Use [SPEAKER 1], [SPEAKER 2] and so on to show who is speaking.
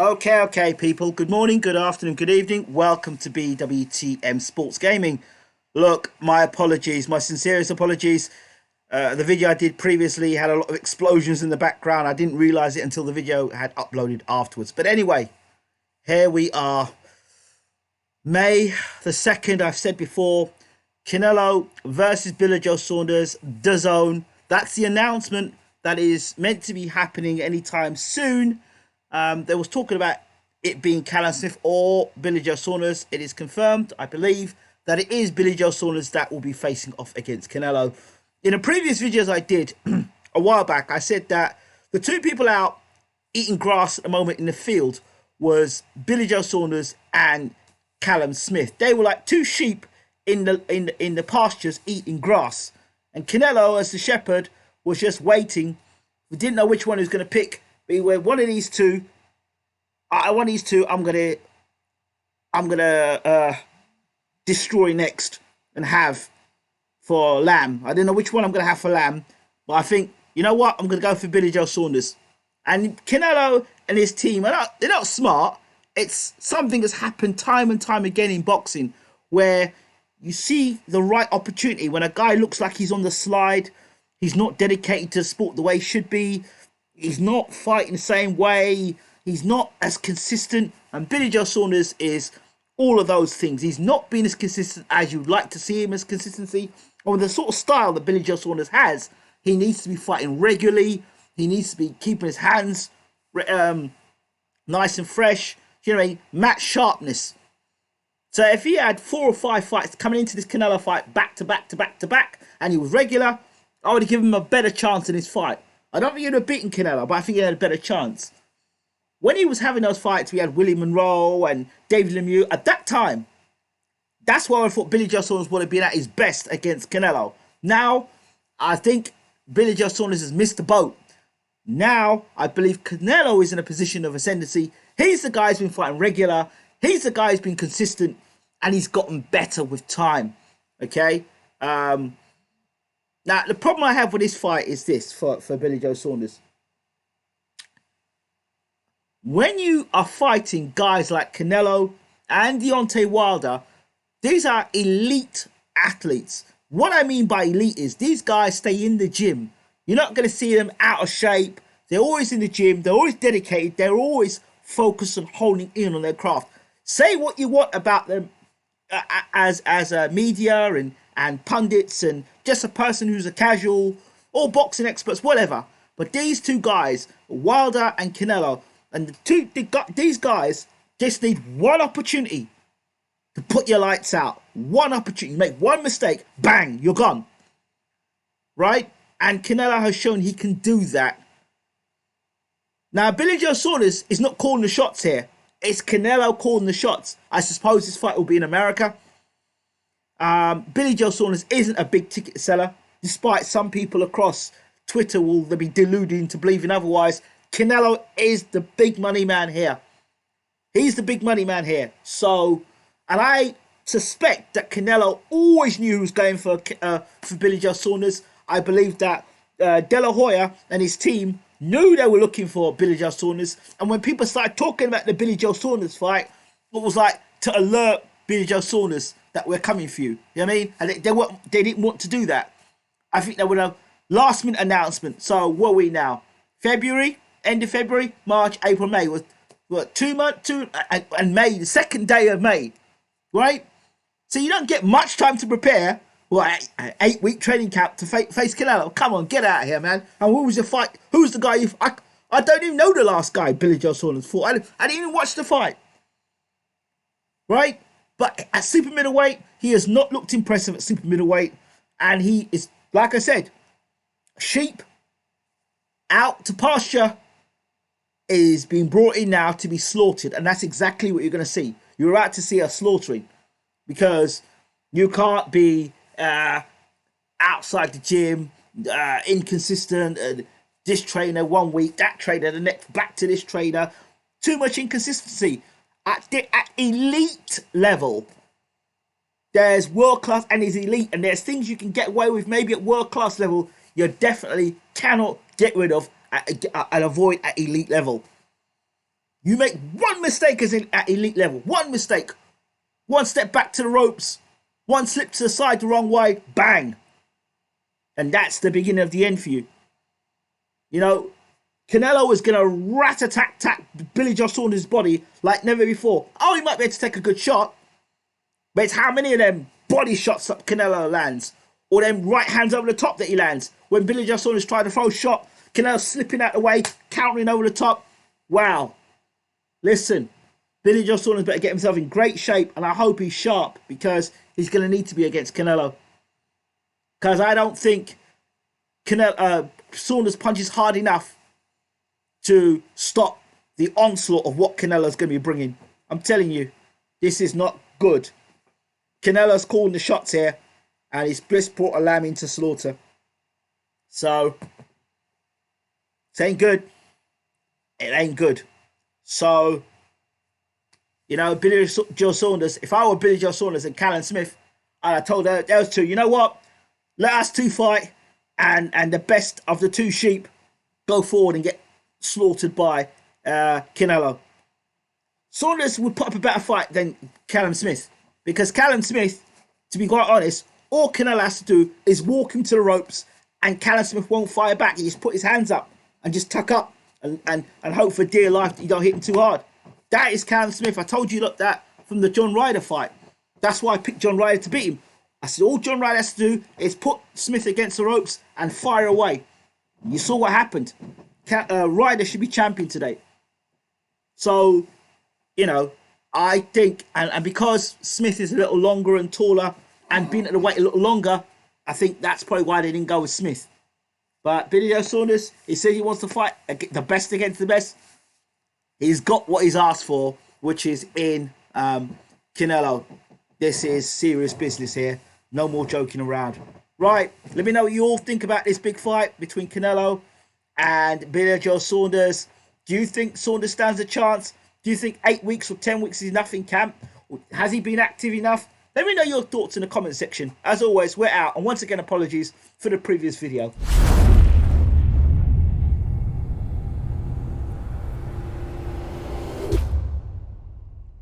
[SPEAKER 1] Okay, people. Good morning, good afternoon, good evening. Welcome to BWTM Sports Gaming. Look, my apologies, my sincerest apologies. The video I did previously had a lot of explosions in the background. I didn't realise it until the video had uploaded afterwards. But anyway, here we are. May the 2nd, I've said before, Canelo versus Billy Saunders, Dazn. That's the announcement that is meant to be happening anytime soon. There was talking about it being Callum Smith or Billy Saunders. It is confirmed, I believe, that it is Billy Saunders that will be facing off against Canelo. In the previous videos I did a while back, I said that the two people out eating grass at the moment in the field was Billy Saunders and Callum Smith. They were like two sheep in the pastures eating grass, and Canelo, as the shepherd, was just waiting. We didn't know which one he was going to pick. But one of these two, I'm gonna destroy next and have for Lamb. I didn't know which one I'm gonna have for Lamb, but I think, you know what, I'm gonna go for Billy Joe Saunders. And Canelo and his team they're not smart. It's something that's happened time and time again in boxing, where you see the right opportunity when a guy looks like he's on the slide, he's not dedicated to the sport the way he should be. He's not fighting the same way. He's not as consistent. And Billy Joe Saunders is all of those things. He's not been as consistent as you'd like to see him as consistency. And with the sort of style that Billy Joe Saunders has, he needs to be fighting regularly. He needs to be keeping his hands nice and fresh. You know what I mean? Match sharpness. So if he had 4 or 5 fights coming into this Canelo fight back to back, and he was regular, I would have given him a better chance in his fight. I don't think he'd have beaten Canelo, but I think he had a better chance. When he was having those fights, we had Willie Monroe and David Lemieux. At that time, that's why I thought Billy Joe Saunders would have been at his best against Canelo. Now, I think Billy Joe Saunders has missed the boat. Now, I believe Canelo is in a position of ascendancy. He's the guy who's been fighting regular. He's the guy who's been consistent, and he's gotten better with time. Okay? Now, the problem I have with this fight is this for Billy Joe Saunders. When you are fighting guys like Canelo and Deontay Wilder, these are elite athletes. What I mean by elite is these guys stay in the gym. You're not going to see them out of shape. They're always in the gym. They're always dedicated. They're always focused on honing in on their craft. Say what you want about them as media and pundits and just a person who's a casual or boxing experts, whatever. But these two guys, Wilder and Canelo, and these guys just need one opportunity to put your lights out. One opportunity. You make one mistake, bang, you're gone. Right? And Canelo has shown he can do that. Now, Billy Joe Saunders is not calling the shots here. It's Canelo calling the shots. I suppose this fight will be in America. Billy Joe Saunders isn't a big ticket seller, despite some people across Twitter will be deluded into believing otherwise. Canelo is the big money man here. He's the big money man here. So, and I suspect that Canelo always knew he was going for Billy Joe Saunders. I believe that De La Hoya and his team knew they were looking for Billy Joe Saunders. And when people started talking about the Billy Joe Saunders fight, it was like to alert Billy Joe Saunders that we're coming for you. You know what I mean? And they didn't want to do that. I think they would have last minute announcement. So what are we now? February? End of February? March, April, May. Was what, 2 months? And May, the 2nd day of May. Right? So you don't get much time to prepare. Well, an 8-week training camp to face Canelo. Come on, get out of here, man. And who was the fight? Who's the guy you... I don't even know the last guy Billy Joe Saunders fought. I didn't even watch the fight. Right? But at super middleweight, he has not looked impressive at super middleweight. And he is, like I said, sheep out to pasture is being brought in now to be slaughtered. And that's exactly what you're going to see. You're about to see a slaughtering. Because you can't be outside the gym, inconsistent, this trainer 1 week, that trainer the next, back to this trainer. Too much inconsistency. At elite level, there's world class and there's elite, and there's things you can get away with maybe at world class level you definitely cannot get rid of and avoid at elite level. You make one mistake at elite level, one mistake, one step back to the ropes, one slip to the side the wrong way, bang. And that's the beginning of the end for you. You know, Canelo is going to rat-a-tat-tat Billy Joe Saunders' body like never before. Oh, he might be able to take a good shot, but it's how many of them body shots that Canelo lands, or them right hands over the top that he lands. When Billy Joe Saunders tried to throw a shot, Canelo slipping out the way, countering over the top. Wow. Listen, Billy Joe Saunders better get himself in great shape, and I hope he's sharp, because he's going to need to be against Canelo. Because I don't think Saunders punches hard enough to stop the onslaught of what Canelo's going to be bringing. I'm telling you, this is not good. Canelo's calling the shots here, and he's just brought a lamb into slaughter. So, it ain't good. It ain't good. So, you know, Billy Joe Saunders, if I were Billy Joe Saunders and Callum Smith, I'd have told those two, you know what? Let us two fight, and the best of the two sheep go forward and get slaughtered by Canelo. Saunders would put up a better fight than Callum Smith, because Callum Smith, to be quite honest, all Canelo has to do is walk him to the ropes, and Callum Smith won't fire back. He just put his hands up and just tuck up and hope for dear life that you don't hit him too hard. That is Callum Smith. I told you, look, that from the John Ryder fight. That's why I picked John Ryder to beat him. I said all John Ryder has to do is put Smith against the ropes and fire away. You saw what happened. Ryder should be champion today. So, you know, I think, and because Smith is a little longer and taller and been at the weight a little longer, I think that's probably why they didn't go with Smith. But Billy Joe Saunders, he said he wants to fight the best against the best. He's got what he's asked for, which is in Canelo. This is serious business here. No more joking around. Right, let me know what you all think about this big fight between Canelo and Billy Joe Saunders. Do you think Saunders stands a chance? Do you think 8 weeks or 10 weeks is enough in camp? Or has he been active enough? Let me know your thoughts in the comment section. As always, we're out. And once again, apologies for the previous video.